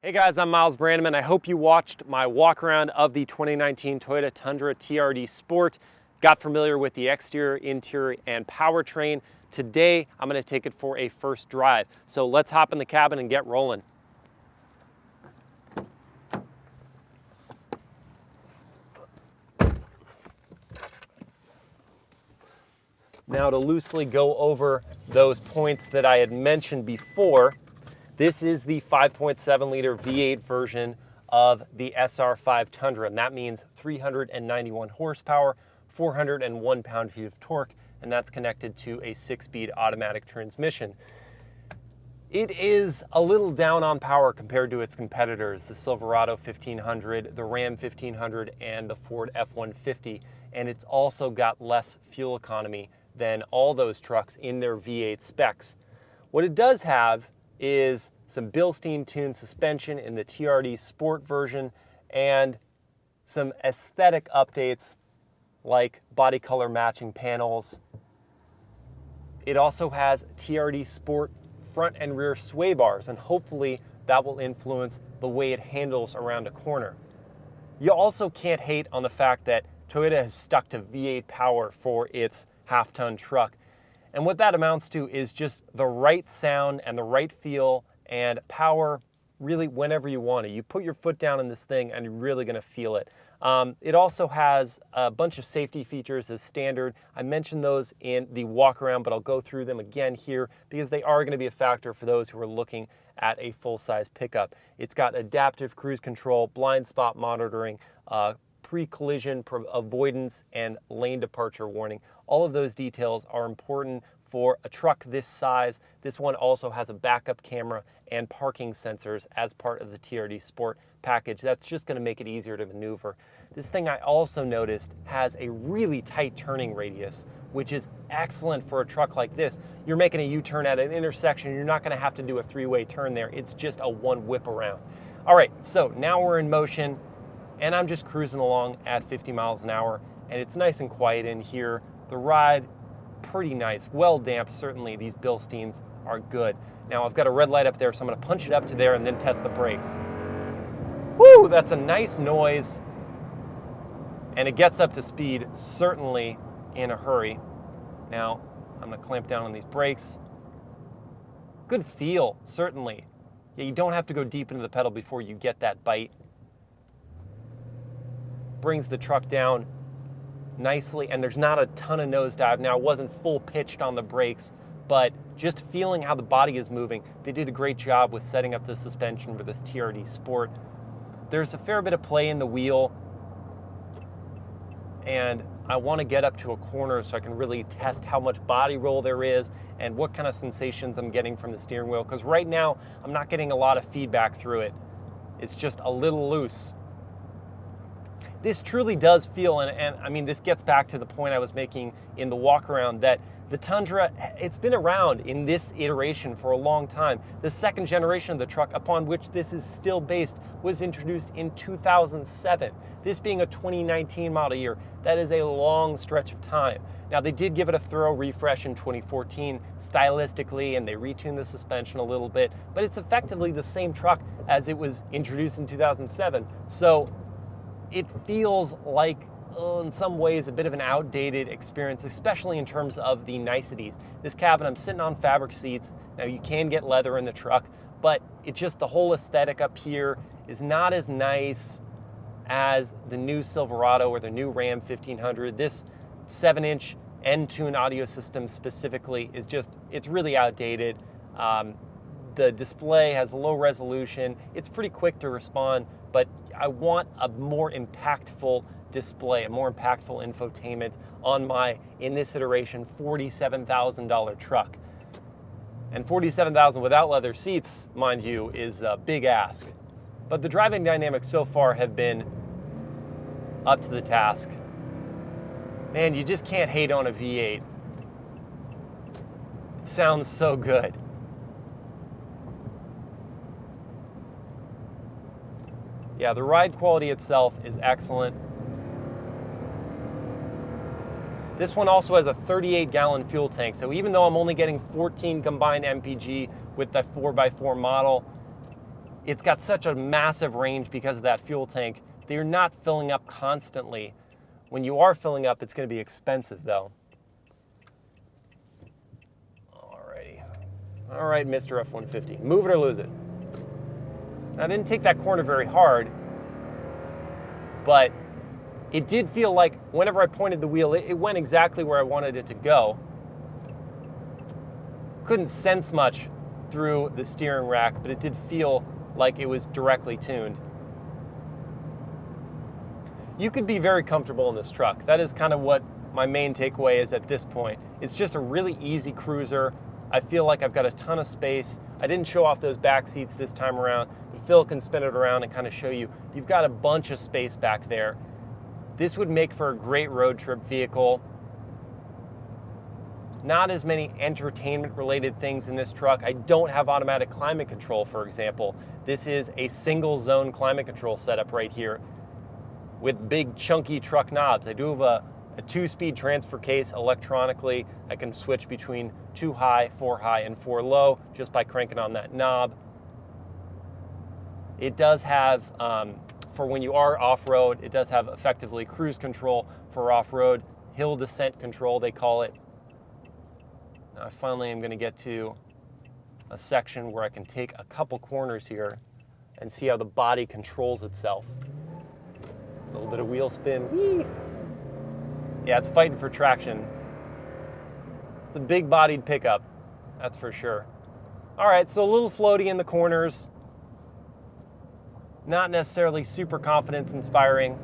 Hey guys, I'm Miles Brandeman. I hope you watched my walk around of the 2019 Toyota Tundra TRD Sport, got familiar with the exterior, interior, and powertrain. Today, I'm gonna take it for a first drive. So let's hop in the cabin and get rolling. Now to loosely go over those points that I had mentioned before, this is the 5.7 liter V8 version of the SR5 Tundra, and that means 391 horsepower, 401 pound-feet of torque, and that's connected to a 6-speed automatic transmission. It is a little down on power compared to its competitors, the Silverado 1500, the Ram 1500, and the Ford F-150, and it's also got less fuel economy than all those trucks in their V8 specs. What it does have is some Bilstein tuned suspension in the TRD Sport version and some aesthetic updates like body color matching panels. It also has TRD Sport front and rear sway bars, and hopefully that will influence the way it handles around a corner. You also can't hate on the fact that Toyota has stuck to V8 power for its half-ton truck. And what that amounts to is just the right sound and the right feel and power really whenever you want it. You put your foot down in this thing and you're really gonna feel it. It also has a bunch of safety features as standard. I mentioned those in the walk around, but I'll go through them again here because they are gonna be a factor for those who are looking at a full-size pickup. It's got adaptive cruise control, blind spot monitoring, pre-collision avoidance, and lane departure warning. All of those details are important for a truck this size. This one also has a backup camera and parking sensors as part of the TRD Sport package. That's just going to make it easier to maneuver. This thing I also noticed has a really tight turning radius, which is excellent for a truck like this. You're making a U-turn at an intersection, you're not going to have to do a three-way turn there. It's just a one whip around. All right, so now we're in motion, and I'm just cruising along at 50 miles an hour, and it's nice and quiet in here. The ride, pretty nice, well damped. Certainly these Bilsteins are good. Now I've got a red light up there, so I'm gonna punch it up to there and then test the brakes. Woo, that's a nice noise. And it gets up to speed, certainly in a hurry. Now, I'm gonna clamp down on these brakes. Good feel, certainly. Yeah, you don't have to go deep into the pedal before you get that bite. Brings the truck down nicely, and there's not a ton of nosedive. Now, it wasn't full pitched on the brakes, but just feeling how the body is moving, they did a great job with setting up the suspension for this TRD Sport. There's a fair bit of play in the wheel, and I want to get up to a corner so I can really test how much body roll there is and what kind of sensations I'm getting from the steering wheel, because right now I'm not getting a lot of feedback through it. It's just a little loose. This truly does feel, and I mean, this gets back to the point I was making in the walk around, that the Tundra, it's been around in this iteration for a long time. The second generation of the truck, upon which this is still based, was introduced in 2007. This being a 2019 model year, that is a long stretch of time. Now, they did give it a thorough refresh in 2014 stylistically, and they retuned the suspension a little bit, but it's effectively the same truck as it was introduced in 2007. So it feels like, in some ways, a bit of an outdated experience, especially in terms of the niceties. This cabin, I'm sitting on fabric seats. Now, you can get leather in the truck, but it just, the whole aesthetic up here is not as nice as the new Silverado or the new Ram 1500. This 7-inch N-Tune audio system specifically is just, it's really outdated. The display has low resolution. It's pretty quick to respond, but I want a more impactful display, a more impactful infotainment on my, in this iteration, $47,000 truck. And $47,000 without leather seats, mind you, is a big ask. But the driving dynamics so far have been up to the task. Man, you just can't hate on a V8. It sounds so good. Yeah, the ride quality itself is excellent. This one also has a 38-gallon fuel tank, so even though I'm only getting 14 combined MPG with the 4x4 model, it's got such a massive range because of that fuel tank that you're not filling up constantly. When you are filling up, it's going to be expensive though. Alrighty. All right, Mr. F-150, move it or lose it. I didn't take that corner very hard, but it did feel like whenever I pointed the wheel, it went exactly where I wanted it to go. Couldn't sense much through the steering rack, but it did feel like it was directly tuned. You could be very comfortable in this truck. That is kind of what my main takeaway is at this point. It's just a really easy cruiser. I feel like I've got a ton of space. I didn't show off those back seats this time around, but Phil can spin it around and kind of show you. You've got a bunch of space back there. This would make for a great road trip vehicle. Not as many entertainment-related things in this truck. I don't have automatic climate control, for example. This is a single-zone climate control setup right here with big, chunky truck knobs. I do have a 2-speed transfer case electronically. I can switch between 2 high, 4 high, and 4 low just by cranking on that knob. It does have, for when you are off-road, it does have effectively cruise control for off-road, hill descent control, they call it. Now, finally, I'm going to get to a section where I can take a couple corners here and see how the body controls itself. A little bit of wheel spin. Whee! Yeah, it's fighting for traction. It's a big-bodied pickup, that's for sure. All right, so a little floaty in the corners. Not necessarily super confidence-inspiring.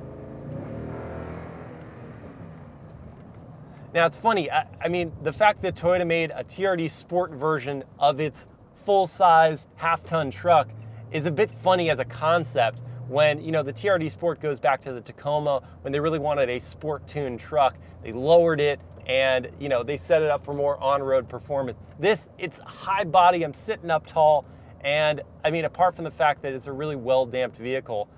Now, it's funny, I mean, the fact that Toyota made a TRD Sport version of its full-size half-ton truck is a bit funny as a concept when, you know, the TRD Sport goes back to the Tacoma when they really wanted a sport-tuned truck. They lowered it and, you know, they set it up for more on-road performance. This, it's high body, I'm sitting up tall, and, I mean, apart from the fact that it's a really well-damped vehicle,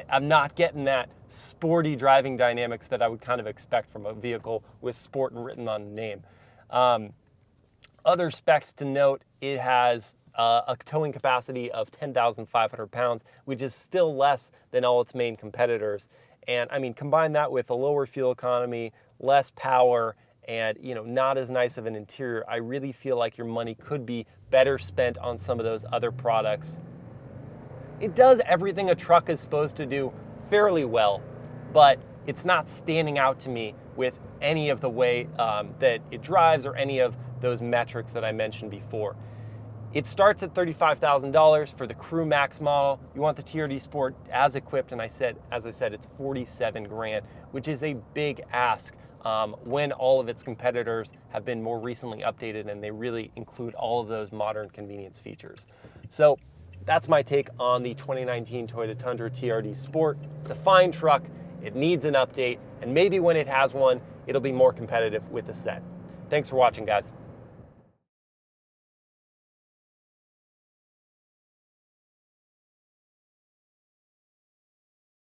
I'm not getting that sporty driving dynamics that I would kind of expect from a vehicle with sport written on the name. Other specs to note, it has a towing capacity of 10,500 pounds, which is still less than all its main competitors. And I mean, combine that with a lower fuel economy, less power, and, you know, not as nice of an interior. I really feel like your money could be better spent on some of those other products. It does everything a truck is supposed to do fairly well, but it's not standing out to me with any of the way that it drives or any of those metrics that I mentioned before. It starts at $35,000 for the CrewMax model. You want the TRD Sport as equipped, and as I said, it's 47 grand, which is a big ask when all of its competitors have been more recently updated and they really include all of those modern convenience features. So that's my take on the 2019 Toyota Tundra TRD Sport. It's a fine truck, it needs an update, and maybe when it has one, it'll be more competitive with the set. Thanks for watching, guys.